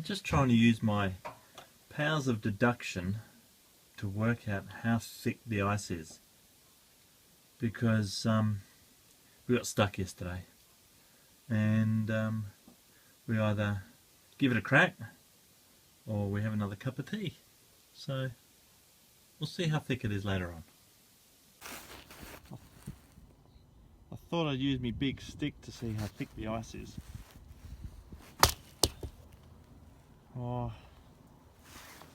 I'm just trying to use my powers of deduction to work out how thick the ice is, because we got stuck yesterday, and we either give it a crack or we have another cup of tea. So we'll see how thick it is later on. I thought I'd use my big stick to see how thick the ice is. Oh,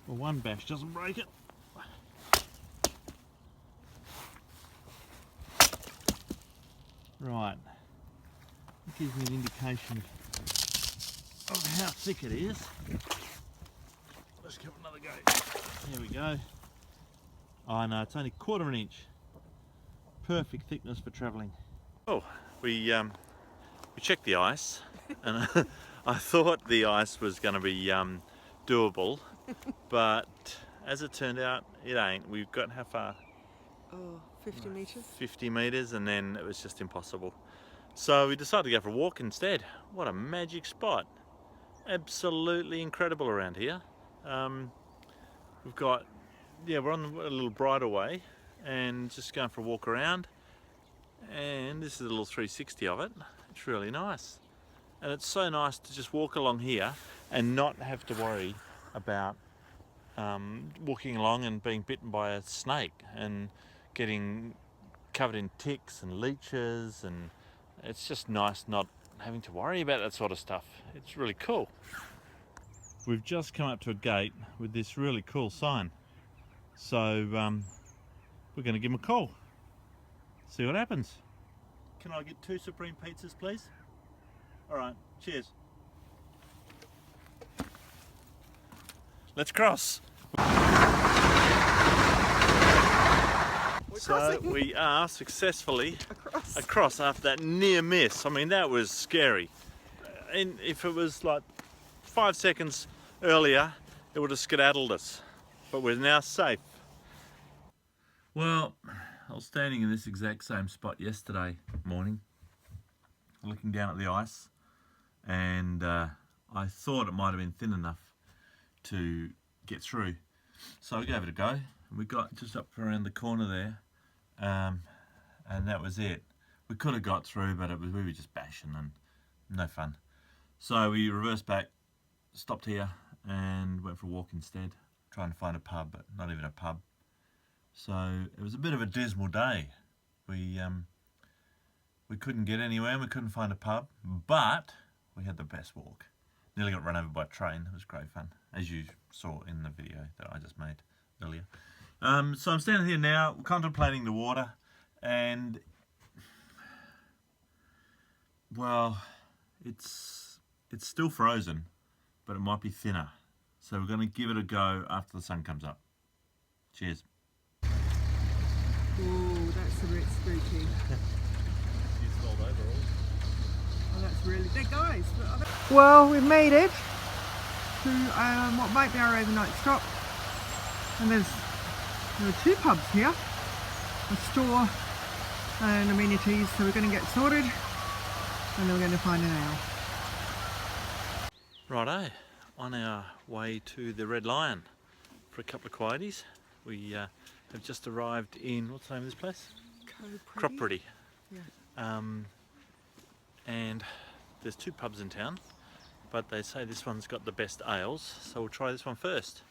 well, one bash doesn't break it. Right, it gives me an indication of how thick it is. Let's give it another go. Here we go. Oh no, it's only 1/4 inch. Perfect thickness for travelling. Oh, we checked the ice, and I thought the ice was going to be doable, but as it turned out, it ain't. We've got how far? Oh, 50 metres? 50 metres, and then it was just impossible. So we decided to go for a walk instead. What a magic spot. Absolutely incredible around here. We've got, yeah, we're on a little brighter way and just going for a walk around. And this is a little 360 of it. It's really nice. And it's so nice to just walk along here and not have to worry about walking along and being bitten by a snake and getting covered in ticks and leeches, and it's just nice not having to worry about that sort of stuff. It's really cool. We've just come up to a gate with this really cool sign, so we're going to give them a call, see what happens. Can I get 2 supreme pizzas, please? Alright, cheers. Let's cross. So we are successfully across after that near miss. I mean, that was scary. And if it was like 5 seconds earlier, it would have skedaddled us. But we're now safe. Well, I was standing in this exact same spot yesterday morning, looking down at the ice, and I thought it might have been thin enough to get through. So I gave it a go, and we got just up around the corner there, and that was it. We could have got through, but we were just bashing and no fun. So we reversed back, stopped here, and went for a walk instead, trying to find a pub, but not even a pub. So it was a bit of a dismal day. We couldn't get anywhere and we couldn't find a pub, but we had the best walk. Nearly got run over by a train. It was great fun, as you saw in the video that I just made earlier. So I'm standing here now contemplating the water, and well, it's still frozen, but it might be thinner. So we're going to give it a go after the sun comes up. Cheers. Oh, that's a bit spooky. You scrolled over all. Oh, that's really... There, guys! Well, we've made it to what might be our overnight stop. And there are 2 pubs here. A store and amenities, so we're going to get sorted and then we're going to find an ale. Righto, on our way to the Red Lion for a couple of quieties. We have just arrived in, what's the name of this place? GOPRO. Yeah. And there's 2 pubs in town, but they say this one's got the best ales, so we'll try this one first.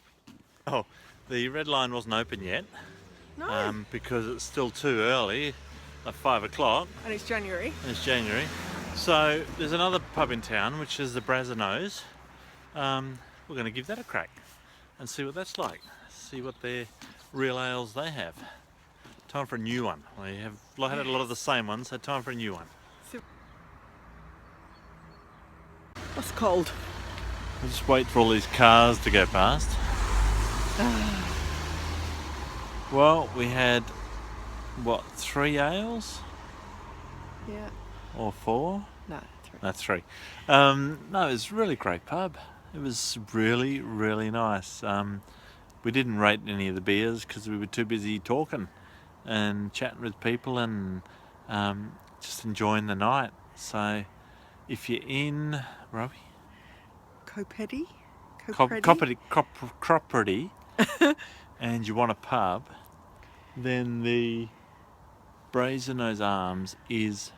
Oh, the Red Lion wasn't open yet. No. Because it's still too early, like 5 o'clock. And it's January. So there's another pub in town, which is the Brasenose. We're going to give that a crack and see what that's like. See what their real ales they have. Time for a new one. We have had a lot of the same ones, so time for a new one. What's cold? I'll just wait for all these cars to go past. Well, we had, what, 3 ales? Yeah. Or 4? No, 3. No, 3. No, it was a really great pub. It was really, really nice. We didn't rate any of the beers because we were too busy talking and chatting with people and just enjoying the night. So if you're in, where are we? GOPRO? property and you want a pub, then the Brasenose Arms is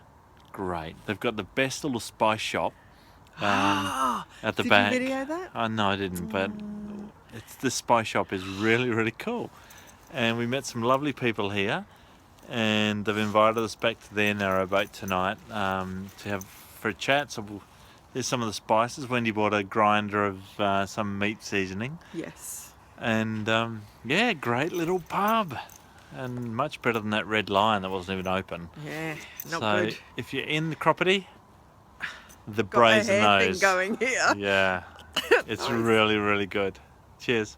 great. They've got the best little spice shop at the back. Did you video that? No, I didn't, but the spice shop is really, really cool. And we met some lovely people here, and they've invited us back to their Narrowboat tonight for a chat. So there's some of the spices. Wendy bought a grinder of some meat seasoning. Yes. And yeah, great little pub. And much better than that Red Lion that wasn't even open. Yeah, not so good. If you're in the property, the Got Brasenose. thing going here. Yeah, it's Nice. really, really good. Cheers.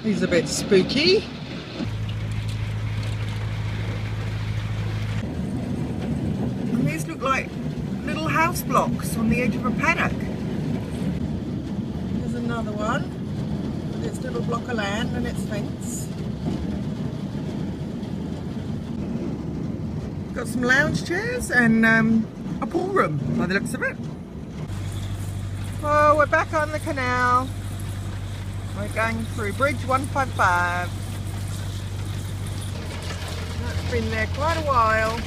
He's a bit spooky. And these look like little house blocks on the edge of a paddock. There's another one with its little block of land and its fence. Got some lounge chairs and a pool room by the looks of it. Oh, we're back on the canal. We're going through Bridge 155. That's been there quite a while.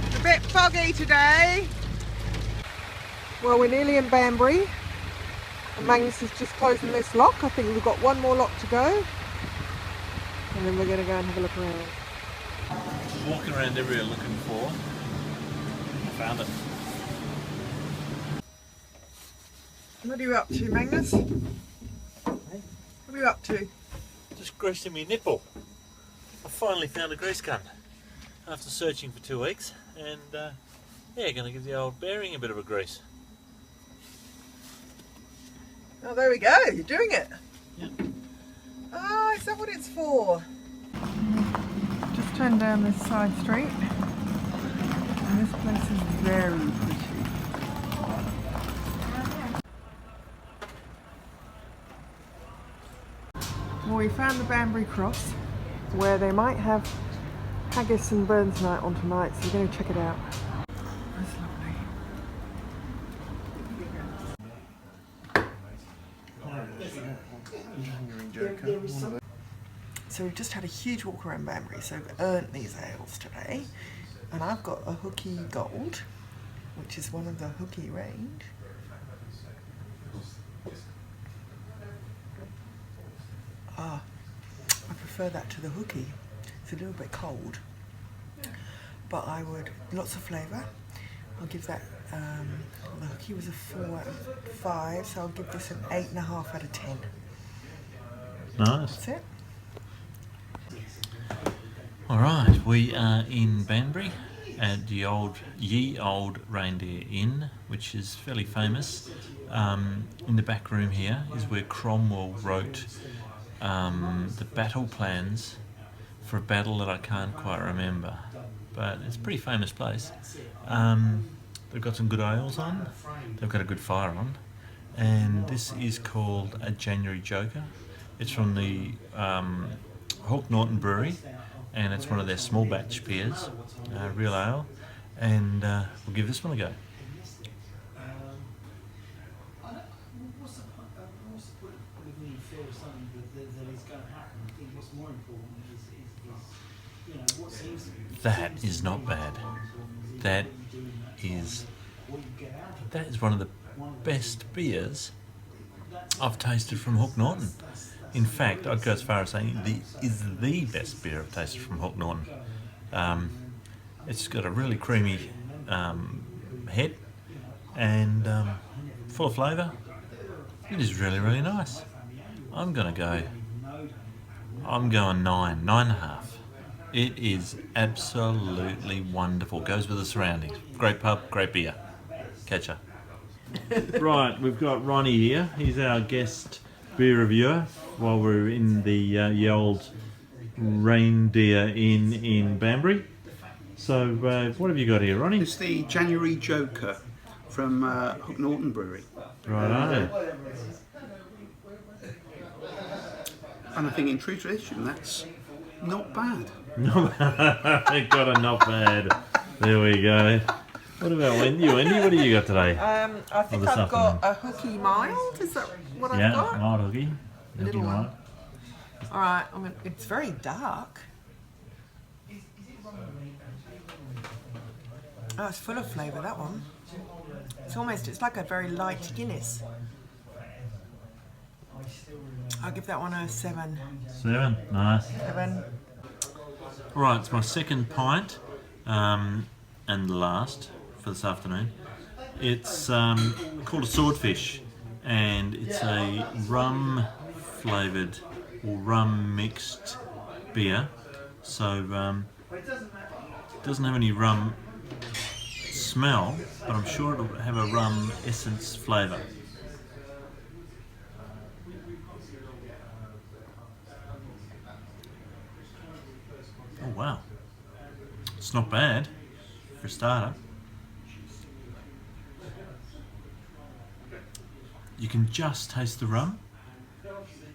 It's a bit foggy today. Well, we're nearly in Banbury. And Magnus is just closing this lock. I think we've got one more lock to go. And then we're going to go and have a look around. Walking around everywhere looking for. I found it. What are you up to, Magnus? What are you up to? Just greasing my nipple. I finally found a grease gun after searching for 2 weeks, and yeah, going to give the old bearing a bit of a grease. Oh, there we go. You're doing it. Yeah. Oh, is that what it's for? Just turned down this side street, and this place is very pretty. Well, we found the Banbury Cross, where they might have haggis and Burns night on tonight, so we're going to check it out. That's lovely. So we've just had a huge walk around Banbury, so we've earned these ales today. And I've got a Hooky Gold, which is one of the Hooky range. I prefer that to the Hooky. It's a little bit cold, but I would, lots of flavour. I'll give that, the Hooky was a 4 out of 5, so I'll give this an 8.5 out of 10. Nice. That's it. Alright, we are in Banbury at the Olde Reindeer Inn, which is fairly famous. In the back room here is where Cromwell wrote the battle plans for a battle that I can't quite remember, but it's a pretty famous place. They've got some good ales on, they've got a good fire on, and this is called a January Joker. It's from the Hook Norton Brewery, and it's one of their small batch beers, real ale, and we'll give this one a go. That is not bad. That is one of the best beers I've tasted from Hook Norton. In fact, I'd go as far as saying is the best beer I've tasted from Hook Norton. It's got a really creamy head and full of flavour. It is really, really nice. I'm going 9.5. It is absolutely wonderful. Goes with the surroundings. Great pub, great beer. Catch ya. Right, we've got Ronnie here. He's our guest beer reviewer while we're in the Olde Reindeer Inn in Banbury. So, what have you got here, Ronnie? It's the January Joker from Hook Norton Brewery. Righto. And I think in true tradition, that's not bad. Got a not bad. There we go. What about Wendy? Wendy, what do you got today? I think this I've got afternoon? a hooky mild. Is that what I've Yeah, got? mild hooky. Little Hooky one. mild. All right, it's very dark. Oh, it's full of flavour, that one. It's like a very light Guinness. I'll give that one a 7. 7, nice. 7. Alright, it's my second pint, and the last for this afternoon. It's called a swordfish, and it's a rum flavoured or rum mixed beer. So it doesn't have any rum smell, but I'm sure it'll have a rum essence flavour. Oh wow, it's not bad for a starter. You can just taste the rum,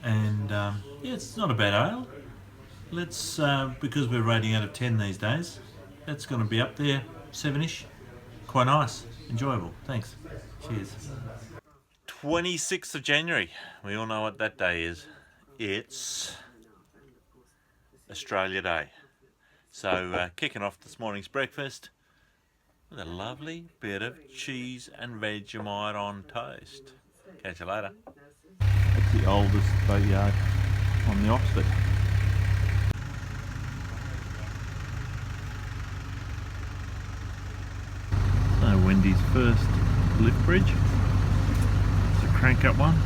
and yeah, it's not a bad ale. Let's, because we're rating out of 10 these days, that's going to be up there, 7-ish. Quite nice, enjoyable. Thanks. Cheers. 26th of January. We all know what that day is. It's Australia Day. So kicking off this morning's breakfast with a lovely bit of cheese and Vegemite on toast. Catch you later. That's the oldest boatyard on the Oxford. So Wendy's first lift bridge. It's a crank up one.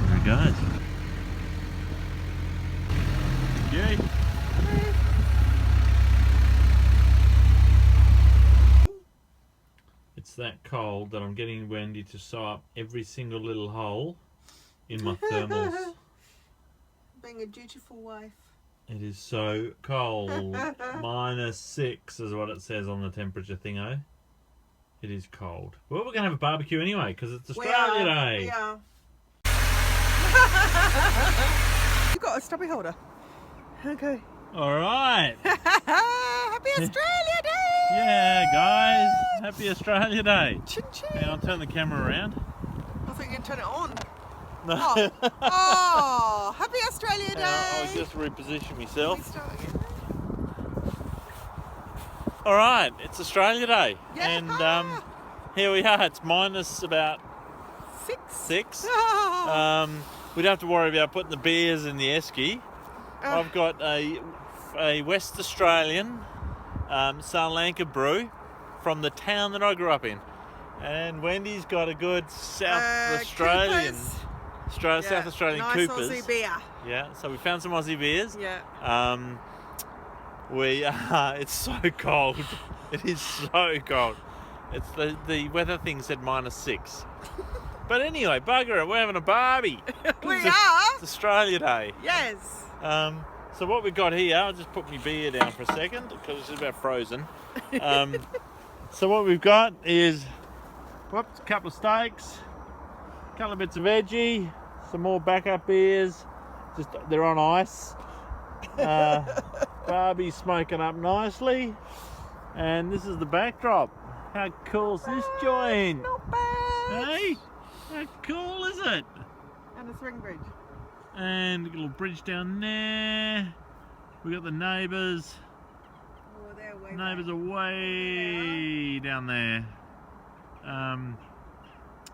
There it goes. Yay. It's that cold that I'm getting Wendy to sew up every single little hole in my thermals. Being a dutiful wife. It is so cold. -6 is what it says on the temperature thingo. It is cold. Well, we're going to have a barbecue anyway because it's Australia Day. We are. You got a stubby holder. Okay. All right. Happy Australia Day! Yeah, guys. Happy Australia Day. Chin chin. Hang on, turn the camera around. I think you can turn it on. No. Oh, happy Australia Day! I'll just reposition myself. We start again. All right, it's Australia Day, Yeah. and here we are. It's minus about 6. We don't have to worry about putting the beers in the esky. I've got a West Australian Sri Lanka brew from the town that I grew up in, and Wendy's got a good South Australian. Coopers. South Australian nice Coopers. Aussie beer. Yeah, so we found some Aussie beers. Yeah. It's so cold. It is so cold. It's the weather thing said -6. But anyway, bugger it, we're having a barbie. We It's are. It's Australia Day. Yes. So what we've got here, I'll just put my beer down for a second because it's about frozen. So what we've got is a couple of steaks, a couple of bits of veggie, some more backup beers. Just they're on ice. Barbie's smoking up nicely, and this is the backdrop. How cool is this joint? Not bad. Hey, how cool is it? And a swing bridge. And a little bridge down there. We got the neighbours. Oh, they're way Neighbours back. are way down there.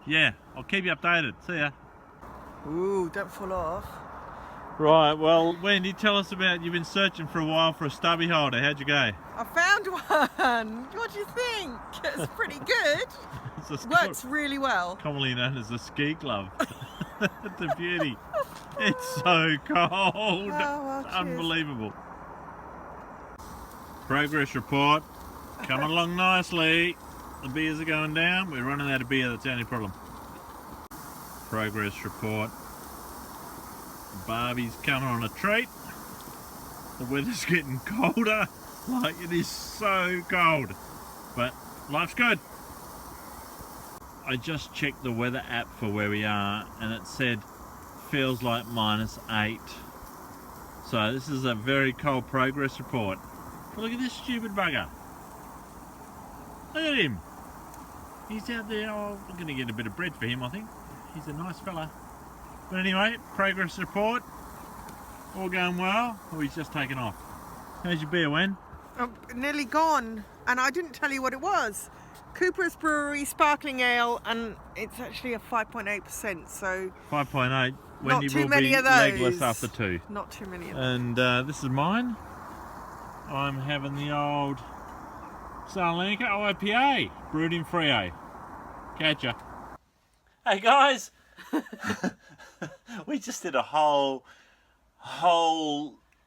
Yeah, I'll keep you updated. See ya. Ooh, don't fall off. Right, well, Wendy, tell us about, you've been searching for a while for a stubby holder. How'd you go? I found one. What do you think? It's pretty good. It's a Works really well. commonly known as a ski glove. It's a beauty. It's so cold. well, It's cheers. unbelievable. Progress report. Coming along nicely. The beers are going down. We're running out of beer. That's the only problem. Progress report. Barbie's coming on a treat. The weather's getting colder. Like, it is so cold. But life's good. I just checked the weather app for where we are and it said feels like -8. So this is a very cold progress report. But look at this stupid bugger. Look at him. He's out there. Oh, we're going to get a bit of bread for him, I think. He's a nice fella. But anyway, progress report. All going well. Oh, he's just taken off. How's your beer, Wen? Nearly gone, and I didn't tell you what it was. Cooper's Brewery Sparkling Ale, and it's actually a 5.8%, so... 5.8. Wendy not too will many be of those. legless after 2. Not too many of those. And this is mine. I'm having the old Sarlanka IPA, brewed in Frio. Catch ya. Hey guys! We just did a whole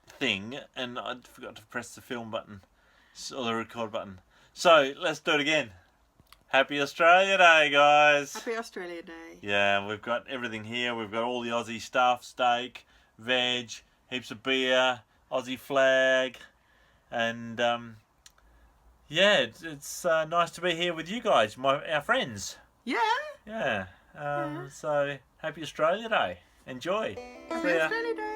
thing, and I forgot to press the film button, or the record button. So, let's do it again. Happy Australia Day, guys! Happy Australia Day. Yeah, we've got everything here. We've got all the Aussie stuff, steak, veg, heaps of beer, Aussie flag, and yeah, it's nice to be here with you guys, our friends. Yeah. Yeah. So, happy Australia Day. Enjoy. Happy See ya. Australia Day.